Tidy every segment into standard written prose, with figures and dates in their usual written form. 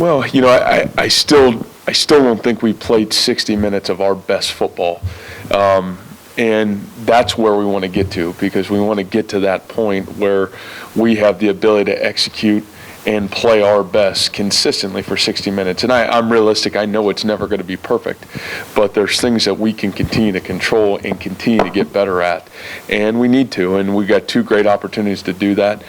Well, I still don't think we played 60 minutes of our best football. And that's where we want to get to, because we want to get to that point where we have the ability to execute and play our best consistently for 60 minutes. And I'm realistic. I know it's never going to be perfect, but there's things that we can continue to control and continue to get better at. And we need to, and we got two great opportunities to do that.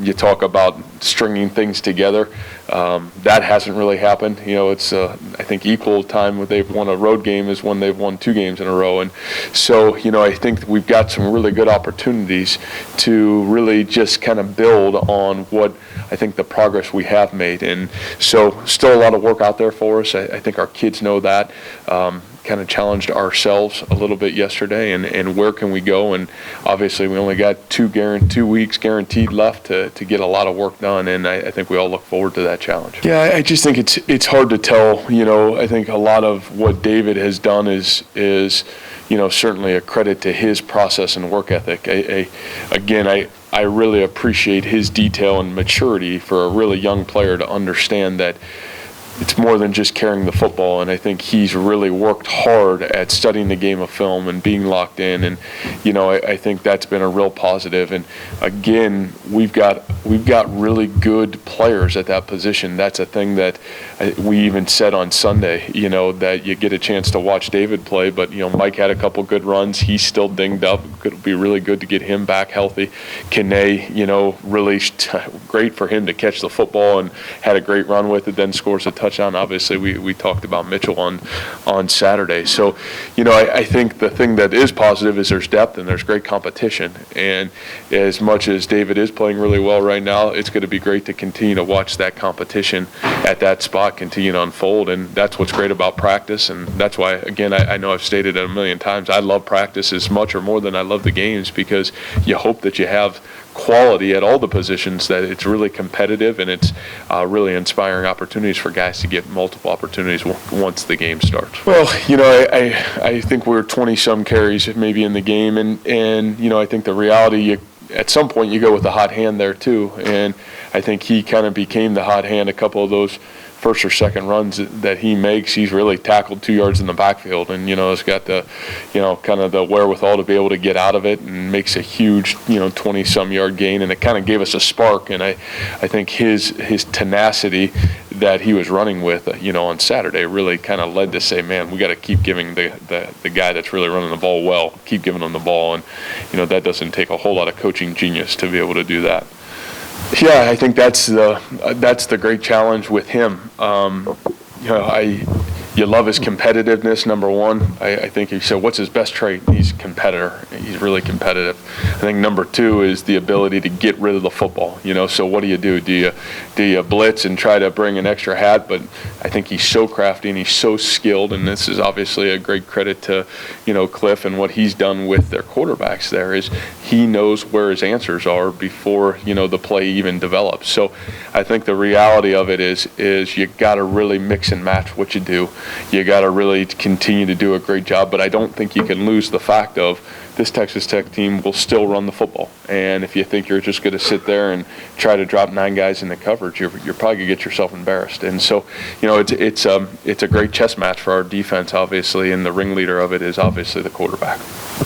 You talk about stringing things together. That hasn't really happened. It's I think equal time when they've won a road game is when they've won two games in a row. And so, I think we've got some really good opportunities to really just kind of build on what I think the progress we have made. And so still a lot of work out there for us. I think our kids know that. Kind of challenged ourselves a little bit yesterday, and where can we go? And obviously we only got 2 weeks guaranteed left to get a lot of work done, and I think we all look forward to that challenge. Yeah, I just think it's hard to tell. I think a lot of what David has done is certainly a credit to his process and work ethic. I really appreciate his detail and maturity for a really young player to understand that it's more than just carrying the football, and I think he's really worked hard at studying the game of film and being locked in, and I think that's been a real positive. And again, we've got really good players at that position. That's a thing that we even said on Sunday, that you get a chance to watch David play, but Mike had a couple good runs. He's still dinged up. It'll be really good to get him back healthy. Kene, really great for him to catch the football and had a great run with it, then scores a touchdown. Obviously, we talked about Mitchell on Saturday. So, I think the thing that is positive is there's depth and there's great competition. And as much as David is playing really well right now, it's going to be great to continue to watch that competition at that spot continue to unfold. And that's what's great about practice. And that's why, again, I know I've stated it a million times, I love practice as much or more than I love the games, because you hope that you have quality at all the positions, that it's really competitive, and it's really inspiring opportunities for guys to get multiple opportunities once the game starts. Well, I think we're 20-some carries maybe in the game, and I think the reality, at some point you go with the hot hand there too, and I think he kind of became the hot hand. A couple of those first or second runs that he makes, he's really tackled 2 yards in the backfield, and has got the kind of the wherewithal to be able to get out of it, and makes a huge 20-some yard gain, and it kind of gave us a spark. And I think his tenacity that he was running with on Saturday really kind of led to say, man, we got to keep giving the guy that's really running the ball well, keep giving him the ball. And that doesn't take a whole lot of coaching genius to be able to do that. Yeah, I think that's the great challenge with him. You love his competitiveness, number one. I think you said, what's his best trait? He's a competitor. He's really competitive. I think number two is the ability to get rid of the football. So what do? Do you blitz and try to bring an extra hat? But I think he's so crafty and he's so skilled, and this is obviously a great credit to Cliff and what he's done with their quarterbacks there, is he knows where his answers are before the play even develops. So I think the reality of it is you got to really mix and match what you do. You got to really continue to do a great job, but I don't think you can lose the fact of this Texas Tech team will still run the football. And if you think you're just going to sit there and try to drop 9 guys in the coverage, you're probably going to get yourself embarrassed. And so, it's a great chess match for our defense, obviously, and the ringleader of it is obviously the quarterback.